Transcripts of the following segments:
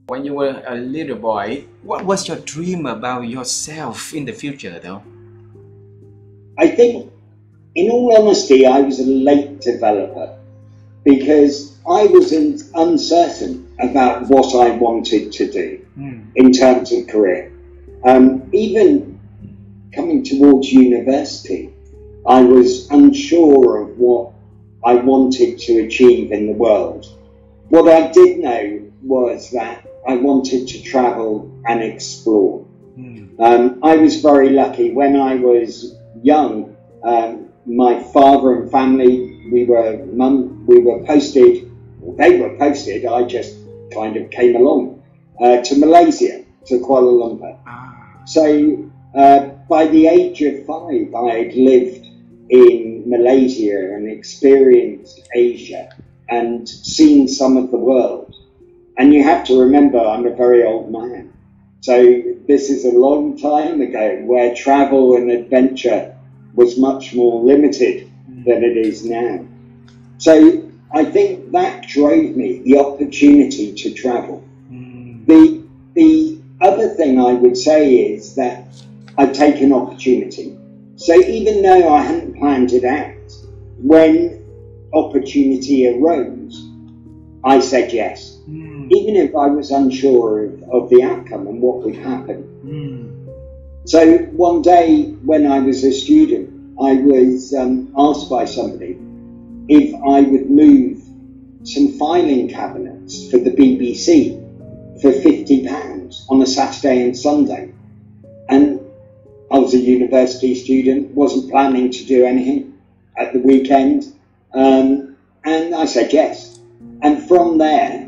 When you were a little boy, what was your dream about yourself in the future, though? I think, in all honesty, I was a late developer because I was uncertain about what I wanted to do in terms of career. Even coming towards university, I was unsure of what I wanted to achieve in the world. What I did know was that I wanted to travel and explore. I was very lucky. When I was young, my father and family, we were posted, they were posted, I just kind of came along to Malaysia, to Kuala Lumpur. So by the age of 5, I had lived in Malaysia and experienced Asia and seen some of the world. And you have to remember, I'm a very old man. So this is a long time ago where travel and adventure was much more limited than it is now. So I think that drove me, the opportunity to travel. The other thing I would say is that I've taken opportunity. So even though I hadn't planned it out, when opportunity arose, I said yes. Even if I was unsure of the outcome and what would happen. So one day when I was a student, I was asked by somebody if I would move some filing cabinets for the BBC for £50 on a Saturday and Sunday. And I was a university student, wasn't planning to do anything at the weekend. And I said yes. And from there,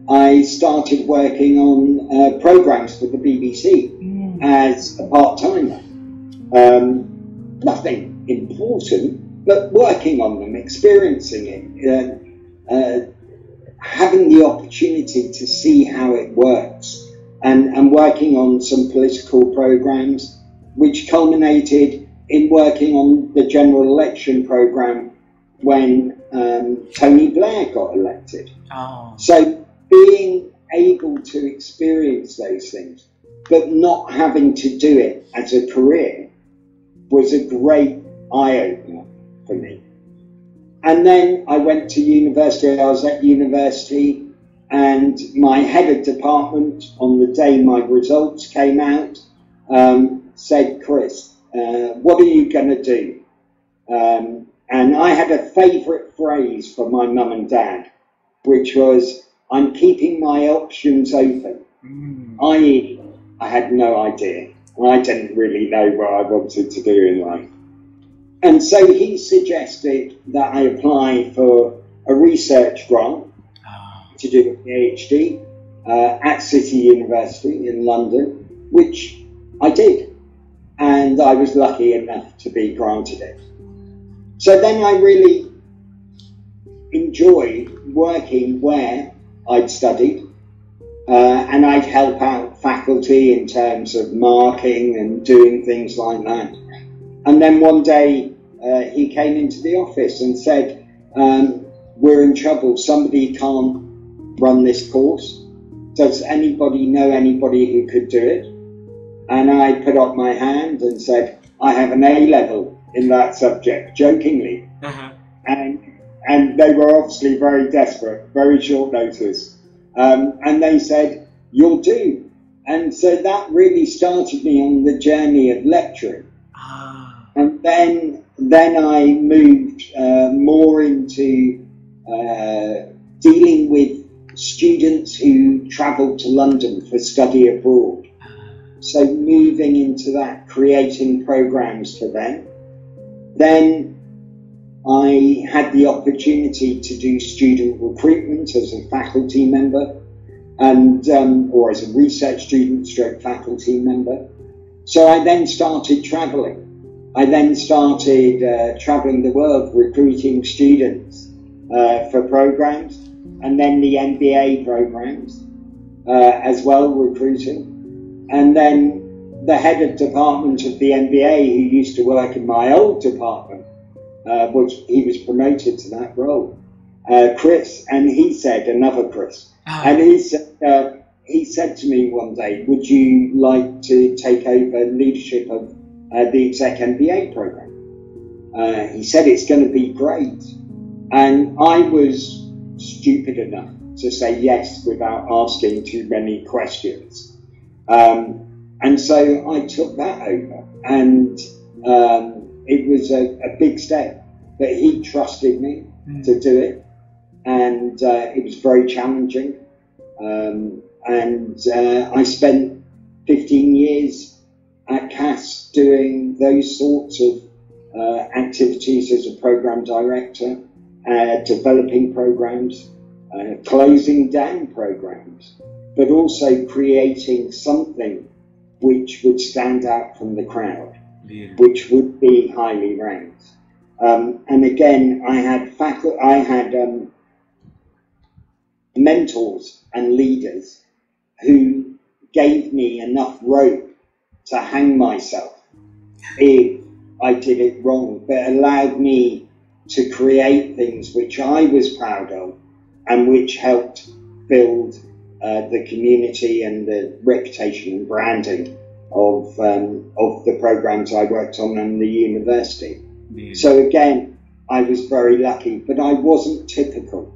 I started working on programmes for the BBC as a part-timer. Nothing important, but working on them, experiencing it, having the opportunity to see how it works, and working on some political programmes, which culminated in working on the general election programme when Tony Blair got elected. So being able to experience those things, but not having to do it as a career, was a great eye-opener for me. And then I went to university. I was at university, and my head of department, on the day my results came out, said, "Chris, what are you going to do?" And I had a favourite phrase for my mum and dad, which was, "I'm keeping my options open," i.e. I had no idea. I didn't really know what I wanted to do in life. And so he suggested that I apply for a research grant to do a PhD at City University in London, which I did. And I was lucky enough to be granted it. So then I really enjoyed working where I'd studied, and I'd help out faculty in terms of marking and doing things like that. And then one day he came into the office and said, "We're in trouble, somebody can't run this course. Does anybody know anybody who could do it?" And I put up my hand and said, "I have an A-level in that subject," jokingly. And they were obviously very desperate, very short notice. And they said, "You'll do." And so that really started me on the journey of lecturing. And then I moved more into dealing with students who travelled to London for study abroad. So moving into that, creating programmes for them. Then I had the opportunity to do student recruitment as a faculty member, and or as a research student stroke faculty member. So I then started travelling. I then started travelling the world, recruiting students for programmes, and then the MBA programmes as well, recruiting. And then the head of department of the MBA, who used to work in my old department, he was promoted to that role, Chris, and he said, another Chris, and he said, he said to me one day, would you like to take over leadership of the exec MBA program? He said it's going to be great. And I was stupid enough to say yes without asking too many questions. And so I took that over, and it was a big step, but he trusted me to do it, and it was very challenging. And I spent 15 years at CAS doing those sorts of activities as a program director, developing programs, closing down programs, but also creating something which would stand out from the crowd, which would be highly ranked. And again, I had mentors and leaders who gave me enough rope to hang myself if I did it wrong, but allowed me to create things which I was proud of and which helped build the community and the reputation and branding of the programs I worked on in the university. Yeah. So again, I was very lucky, but I wasn't typical.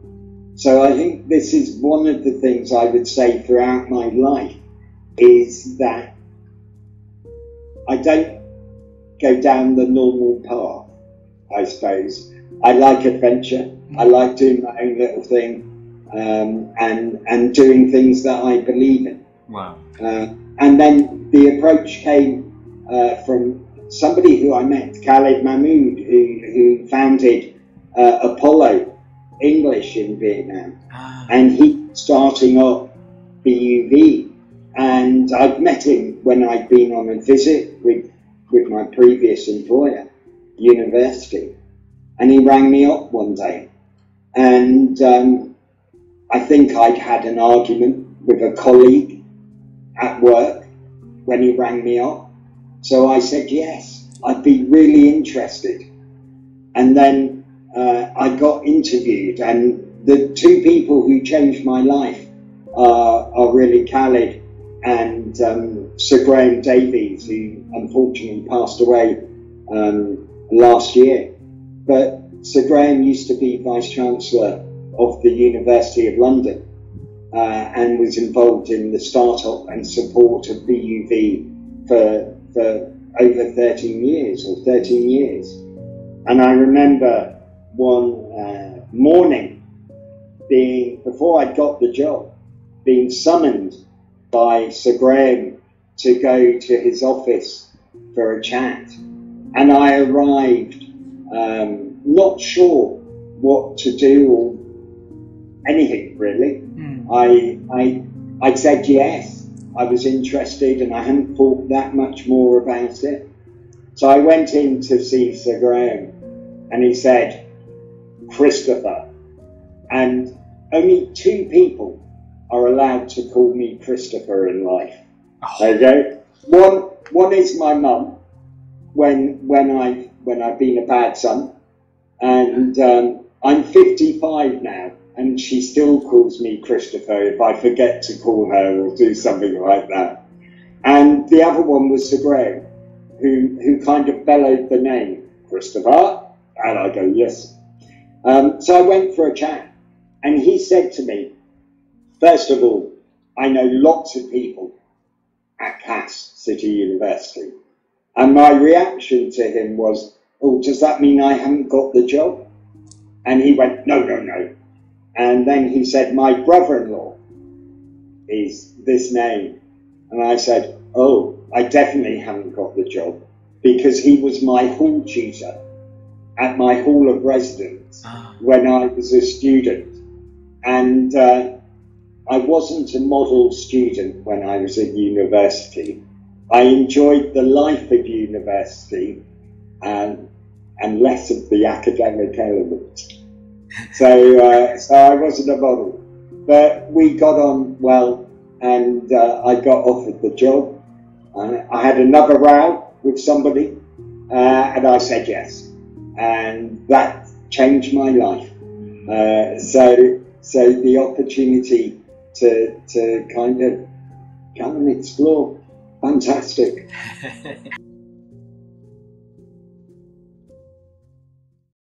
So I think this is one of the things I would say throughout my life, is that I don't go down the normal path, I suppose. I like adventure. I like doing my own little thing, and doing things that I believe in. Wow. And then the approach came from somebody who I met, Khalid Mahmood, who founded Apollo English in Vietnam. And he starting up BUV. And I'd met him when I'd been on a visit with my previous employer, university. And he rang me up one day. And I think I'd had an argument with a colleague at work when he rang me up. So I said, yes, I'd be really interested. And then I got interviewed, and the two people who changed my life are really Khalid and Sir Graham Davies, who unfortunately passed away last year. But Sir Graham used to be Vice-Chancellor of the University of London and was involved in the start-up and support of BUV for over 13 years. And I remember one morning, before I got the job, being summoned by Sir Graham to go to his office for a chat. And I arrived not sure what to do or anything really. I said yes, I was interested, and I hadn't thought that much more about it. So I went in to see Sir Graham, and he said, Christopher. And only two people are allowed to call me Christopher in life. Okay? One is my mum, when I've been a bad son, and I'm 55 now, and she still calls me Christopher if I forget to call her or do something like that. And the other one was Sir Graham, who kind of bellowed the name, Christopher, and I go, yes. So I went for a chat, and he said to me, first of all, I know lots of people at Cass City University. And my reaction to him was, oh, does that mean I haven't got the job? And he went, no. And then he said, my brother-in-law is this name. And I said, oh, I definitely haven't got the job, because he was my hall tutor at my hall of residence when I was a student. And I wasn't a model student when I was at university. I enjoyed the life of university and less of the academic element. So I wasn't a model. But we got on well, and I got offered the job. I had another row with somebody, and I said yes. And that changed my life. So the opportunity to kind of go and explore. Fantastic.